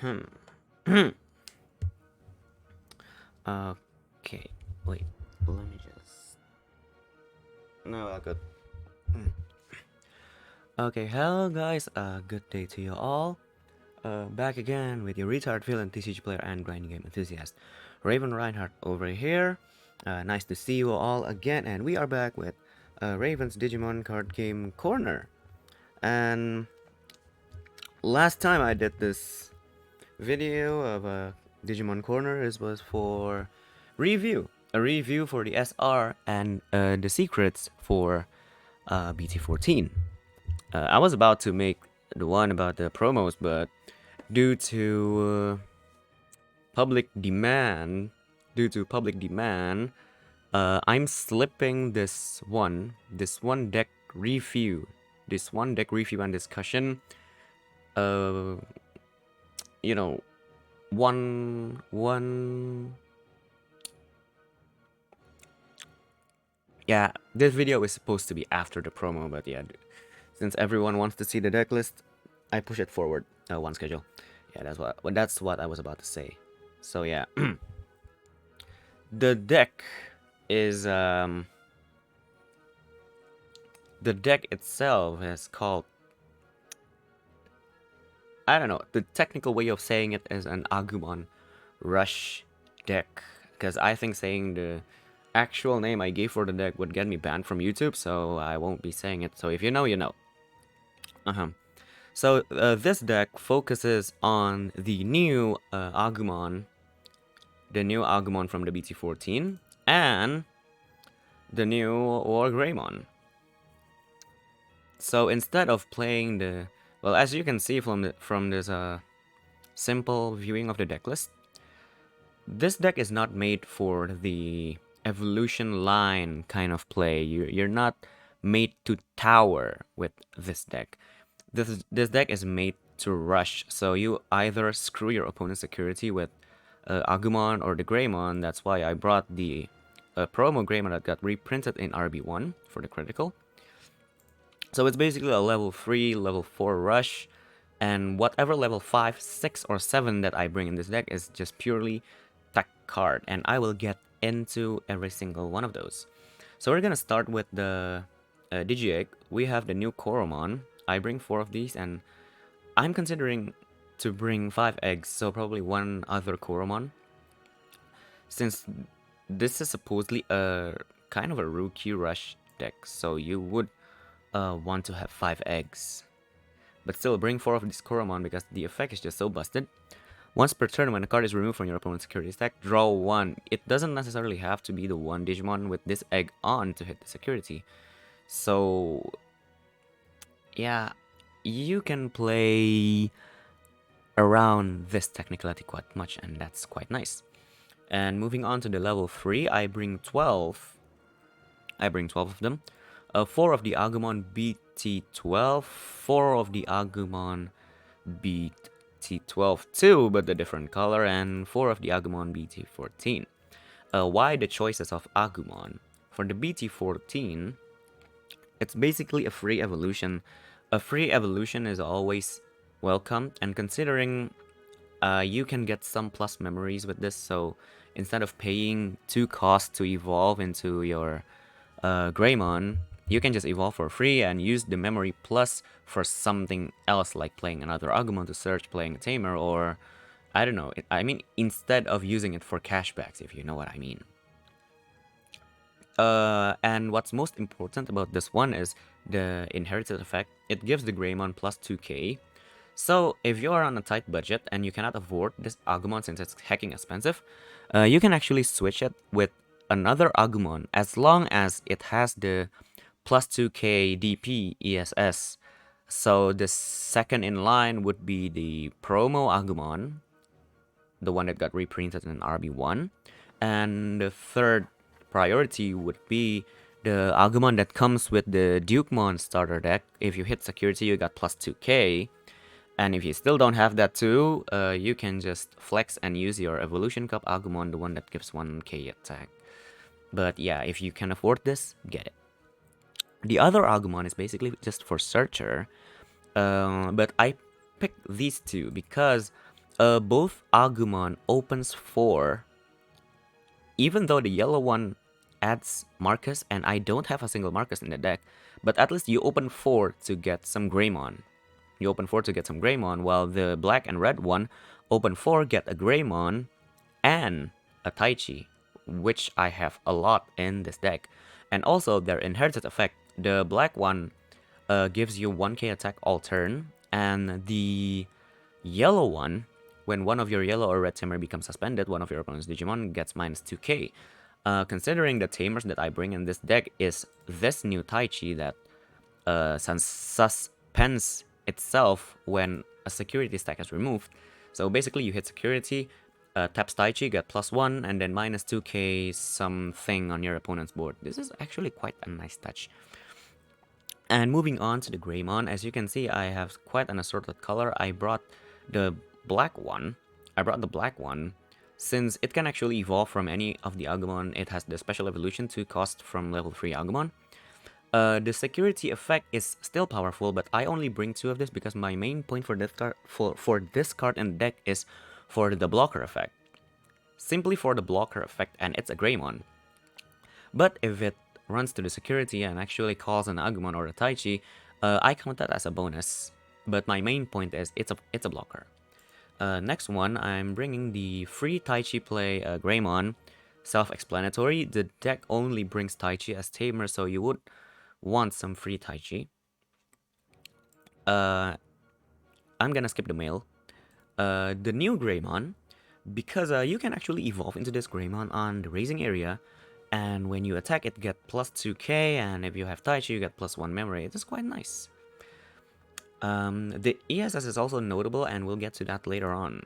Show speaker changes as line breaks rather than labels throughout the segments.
Okay, wait, let me just. No, good. Okay, hello guys, good day to you all. Back again with your retard villain TCG player and grinding game enthusiast, Raven Reinhardt over here. Nice to see you all again, and we are back with Raven's Digimon card game corner. And last time I did this video of Digimon corner, it was for a review for the SR and the secrets for BT14. I was about to make the one about the promos, but due to public demand, I'm slipping this one deck review, and discussion. Uh, you know, one. Yeah, this video is supposed to be after the promo, but yeah, since everyone wants to see the deck list, I push it forward one schedule. Yeah, that's what I was about to say. So yeah, the deck is the deck itself is called, I don't know, the technical way of saying it is an Agumon Rush deck, because I think saying the actual name I gave for the deck would get me banned from YouTube, so I won't be saying it. So if you know, you know. So this deck focuses on the new Agumon from the BT14 and the new Wargreymon. So instead of playing the, well, as you can see from this simple viewing of the deck list, this deck is not made for the evolution line kind of play. You're not made to tower with this deck. This deck is made to rush, so you either screw your opponent's security with Agumon or the Greymon. That's why I brought the promo Greymon that got reprinted in RB1 for the critical. So it's basically a level 3, level 4 rush, and whatever level 5, 6, or 7 that I bring in this deck is just purely tech card, and I will get into every single one of those. So we're gonna start with the Digi-Egg. We have the new Koromon. I bring 4 of these, and I'm considering to bring 5 eggs, so probably one other Koromon. Since this is supposedly a kind of a rookie rush deck, so you would want to have 5 eggs. But still, bring 4 of this Koromon because the effect is just so busted. Once per turn, when a card is removed from your opponent's security stack, draw 1. It doesn't necessarily have to be the one Digimon with this egg on to hit the security. So, yeah, you can play around this technicality quite much, and that's quite nice. And moving on to the level 3, I bring 12. I bring 12 of them. 4 of the Agumon BT12, 4 of the Agumon BT12 too, but a different color, and 4 of the Agumon BT14. Why the choices of Agumon? For the BT14, it's basically a free evolution. A free evolution is always welcome, and considering you can get some plus memories with this, so instead of paying 2 costs to evolve into your Greymon, you can just evolve for free and use the memory plus for something else, like playing another Agumon to search, playing a Tamer, or I don't know. I mean, instead of using it for cashbacks, if you know what I mean. And what's most important about this one is the inherited effect. It gives the Greymon plus 2k. So if you are on a tight budget and you cannot afford this Agumon since it's hecking expensive, you can actually switch it with another Agumon as long as it has the plus 2k DP ESS. So the second in line would be the promo Agumon, the one that got reprinted in RB1. And the third priority would be the Agumon that comes with the Dukemon starter deck. If you hit security, you got plus 2k. And if you still don't have that too, you can just flex and use your Evolution Cup Agumon, the one that gives 1k attack. But yeah, if you can afford this, get it. The other Agumon is basically just for Searcher, but I picked these two because Both Agumon opens 4, even though the yellow one adds Marcus, and I don't have a single Marcus in the deck, but at least you open 4 to get some Greymon. You open 4 to get some Greymon, while the black and red one open 4, get a Greymon, and a Taichi, which I have a lot in this deck. And also their inherited effect, the black one gives you 1k attack all turn, and the yellow one, when one of your yellow or red tamer becomes suspended, one of your opponent's Digimon gets minus 2k. Considering the tamers that I bring in this deck is this new Taichi that suspends itself when a security stack is removed. So basically you hit security, taps Taichi, get +1, and then minus 2k something on your opponent's board. This is actually quite a nice touch. And moving on to the Greymon, as you can see, I have quite an assorted color. I brought the black one. Since it can actually evolve from any of the Agumon. It has the special evolution 2 cost from level 3 Agumon. The security effect is still powerful, but I only bring 2 of this because my main point for this card in the deck is for the blocker effect. Simply for the blocker effect, and it's a Greymon. But if it runs to the security and actually calls an Agumon or a Taichi, I count that as a bonus. But my main point is it's a blocker. Next one, I'm bringing the free Taichi play Greymon. Self-explanatory, the deck only brings Taichi as tamer, so you would want some free Taichi. I'm gonna skip the male. The new Greymon, because you can actually evolve into this Greymon on the raising area, and when you attack it get +2k, and if you have Taichi you get +1 memory. It is quite nice. The ESS is also notable, and we'll get to that later on.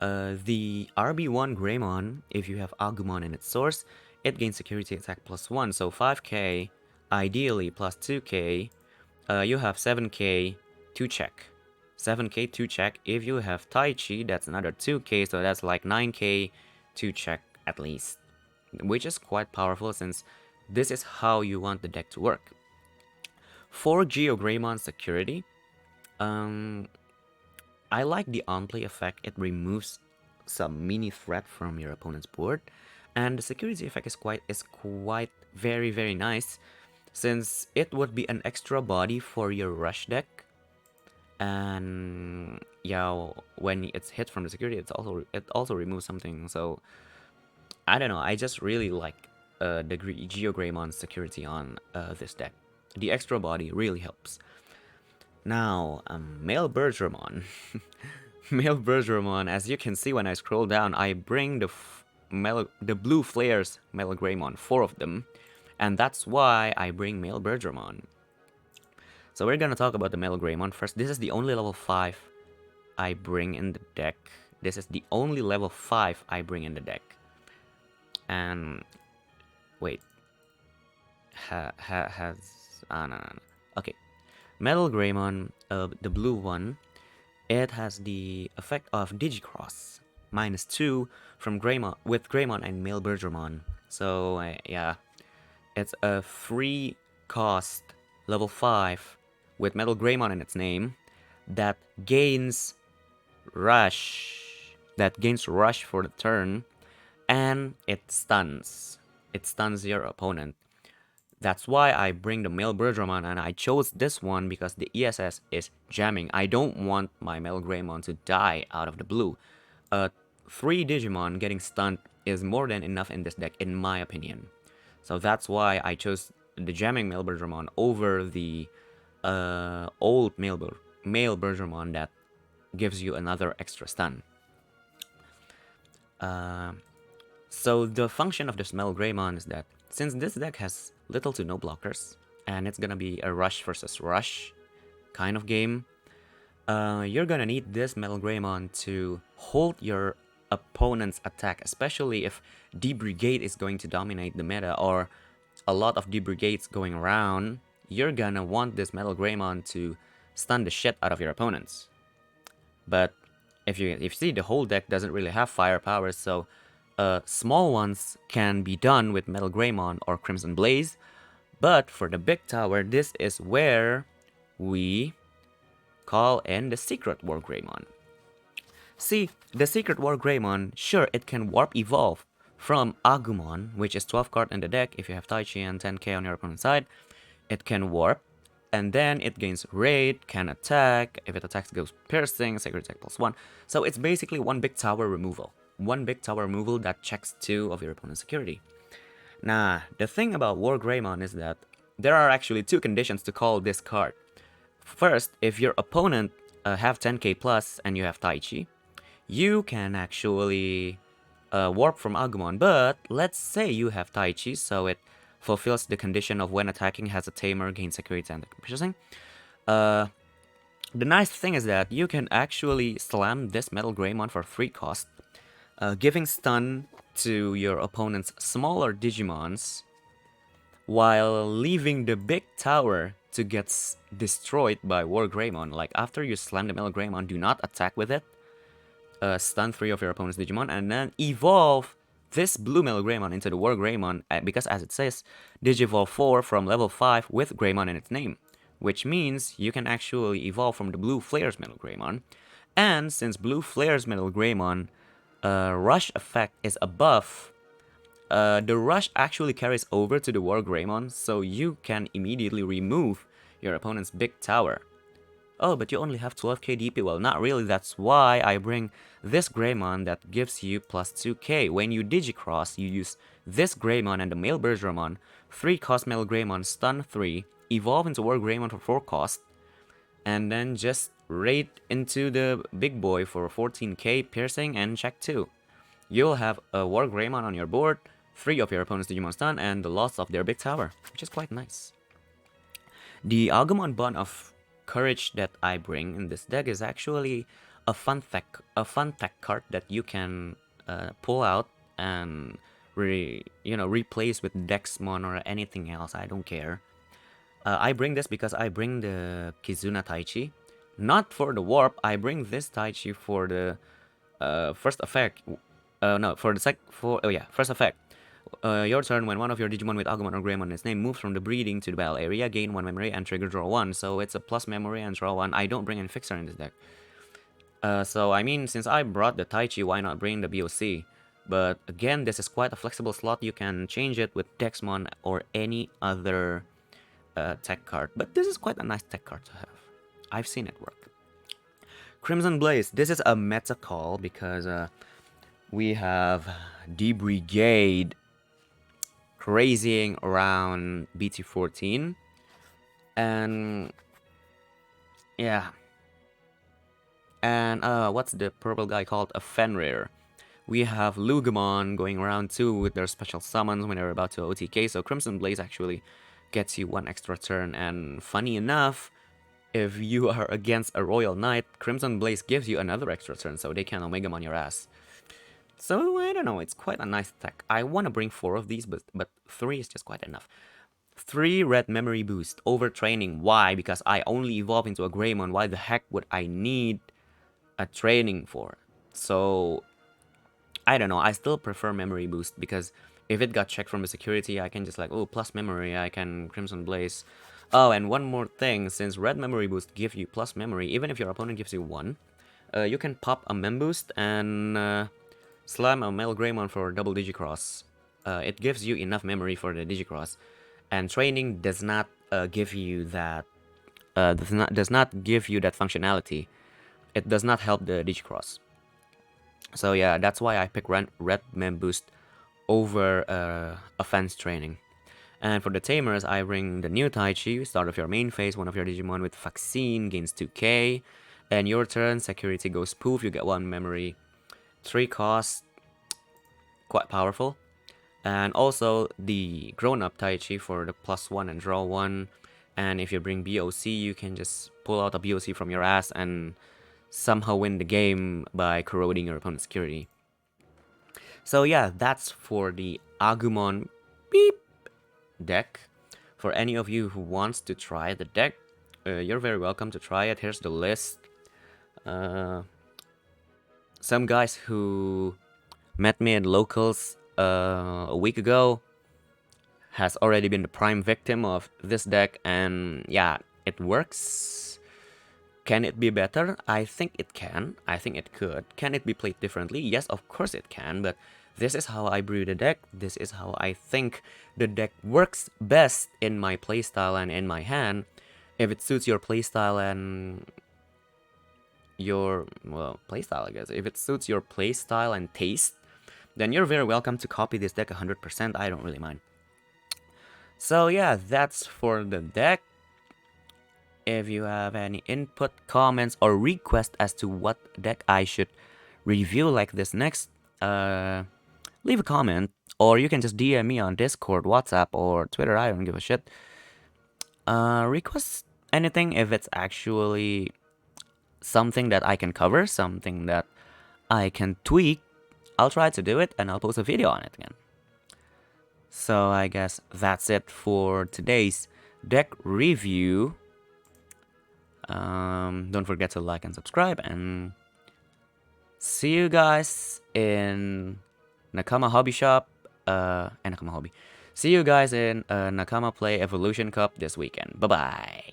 The RB1 Greymon, if you have Agumon in its source, it gains security attack +1, so 5k, ideally +2k, you have 7k to check. 7k to check. If you have Taichi, that's another 2k, so that's like 9k to check at least. Which is quite powerful, since this is how you want the deck to work. For Geo Greymon security, I like the on-play effect. It removes some mini threat from your opponent's board, and the security effect is quite very nice, since it would be an extra body for your rush deck. And yeah, when it's hit from the security, it also removes something. So I don't know, I just really like the Geo Greymon security on this deck. The extra body really helps. Now, male Bergermon. Male Bergermon, as you can see when I scroll down, I bring the blue flares male Greymon, 4 of them, and that's why I bring male Bergermon. So we're gonna talk about the male Greymon first. This is the only level 5 I bring in the deck. This is the only level 5 I bring in the deck. And wait, no. Okay, Metal Greymon, the blue one, it has the effect of Digicross, -2 from Greymon with Greymon and male Bergermon. So yeah, it's a free cost level 5 with Metal Greymon in its name that gains rush. For the turn, and it stuns. It stuns your opponent. That's why I bring the male Bergermon, and I chose this one because the ESS is jamming. I don't want my male Greymon to die out of the blue. 3 Digimon getting stunned is more than enough in this deck, in my opinion. So that's why I chose the jamming male Bergermon over the old male Bergermon that gives you another extra stun. So the function of this male Greymon is that since this deck has little to no blockers, and it's gonna be a rush versus rush kind of game, you're gonna need this Metal Greymon to hold your opponent's attack, especially if D-Brigade is going to dominate the meta, or a lot of D-Brigades going around. You're gonna want this Metal Greymon to stun the shit out of your opponents. But if you see, the whole deck doesn't really have firepower, so small ones can be done with Metal Greymon or Crimson Blaze. But for the big tower, this is where we call in the Secret War Greymon. See, the Secret War Greymon, sure, it can Warp Evolve from Agumon, which is 12 card in the deck if you have Taichi and 10k on your opponent's side. It can Warp, and then it gains Raid, can attack, if it attacks it goes Piercing, Sacred Attack +1. So it's basically one big tower removal. One big tower removal that checks 2 of your opponent's security. Nah, the thing about War Greymon is that there are actually 2 conditions to call this card. First, if your opponent have 10k plus and you have Taichi, you can actually warp from Agumon, but let's say you have Taichi, so it fulfills the condition of when attacking has a tamer, gain security and piercing. The nice thing is that you can actually slam this Metal Greymon for 3 cost, giving stun to your opponent's smaller Digimons, while leaving the big tower to get destroyed by War Greymon. Like, after you slam the Metal Greymon, do not attack with it. Stun 3 of your opponent's Digimon, and then evolve this blue Metal Greymon into the War Greymon, because as it says, Digivolve 4 from level 5 with Greymon in its name, which means you can actually evolve from the blue Flare's Metal Greymon, and since blue Flare's Metal Greymon rush effect is a buff, the rush actually carries over to the War Greymon, so you can immediately remove your opponent's big tower. Oh, but you only have 12k DP. Well, not really. That's why I bring this Greymon that gives you plus 2k. When you Digicross, you use this Greymon and the male Bergeramon, 3 cost male Greymon, stun 3, evolve into War Greymon for 4 cost, and then just raid into the big boy for 14k piercing and check 2. You'll have a War Greymon on your board, 3 of your opponent's Digimon stun, and the loss of their big tower, which is quite nice. The Agumon Bond of Courage that I bring in this deck is actually a fun tech card that you can pull out and replace with Dexmon or anything else. I don't care. I bring this because I bring the Kizuna Taichi, not for the warp. I bring this Taichi for the first effect. No, for the first effect. Your turn, when one of your Digimon with Agumon or Greymon in its name moves from the breeding to the battle area, gain 1 memory and trigger draw 1. So it's a plus memory and draw 1. I don't bring any fixer in this deck. So I mean, since I brought the Taichi, why not bring the BOC? But again, this is quite a flexible slot. You can change it with Dexmon or any other tech card. But this is quite a nice tech card to have. I've seen it work. Crimson Blaze. This is a meta call because we have D Brigade crazying around BT14, and yeah, and what's the purple guy called? A Fenrir. We have Lugamon going around too with their special summons when they're about to OTK, so Crimson Blaze actually gets you 1 extra turn, and funny enough, if you are against a Royal Knight, Crimson Blaze gives you another extra turn, so they can Omegamon your ass. So, I don't know, it's quite a nice tech. I want to bring 4 of these, but 3 is just quite enough. 3 red memory boost, overtraining. Why? Because I only evolve into a Greymon. Why the heck would I need a training for? So, I don't know, I still prefer memory boost, because if it got checked from the security, I can just like, oh, plus memory, I can Crimson Blaze. Oh, and one more thing, since red memory boost give you plus memory, even if your opponent gives you 1, you can pop a mem boost and slam a male Greymon for double Digicross. It gives you enough memory for the Digicross, and training does not give you that. Does not give you that functionality. It does not help the Digicross. So yeah, that's why I pick red mem boost over offense training. And for the tamers, I bring the new Taichi. Start of your main phase, one of your Digimon with vaccine gains 2k. And your turn, security goes poof. You get 1 memory. 3 cost, quite powerful. And also the grown-up Taichi for the +1 and draw 1. And if you bring BOC, you can just pull out a BOC from your ass and somehow win the game by corroding your opponent's security. So yeah, that's for the Agumon beep deck. For any of you who wants to try the deck, you're very welcome to try it. Here's the list. Some guys who met me in locals a week ago has already been the prime victim of this deck, and yeah, it works. Can it be better? I think it can. I think it could. Can it be played differently? Yes, of course it can, but this is how I brew the deck. This is how I think the deck works best in my playstyle and in my hand. If it suits your playstyle and your, well, playstyle, I guess. If it suits your playstyle and taste, then you're very welcome to copy this deck 100%. I don't really mind. So yeah, that's for the deck. If you have any input, comments, or requests as to what deck I should review like this next, leave a comment, or you can just DM me on Discord, WhatsApp, or Twitter. I don't give a shit. Request anything if it's actually something that I can cover, something that I can tweak. I'll try to do it, and I'll post a video on it again. So I guess that's it for today's deck review. Don't forget to like and subscribe, and see you guys in Nakama Hobby Shop, and Nakama Hobby. See you guys in Nakama Play Evolution Cup this weekend. Bye-bye.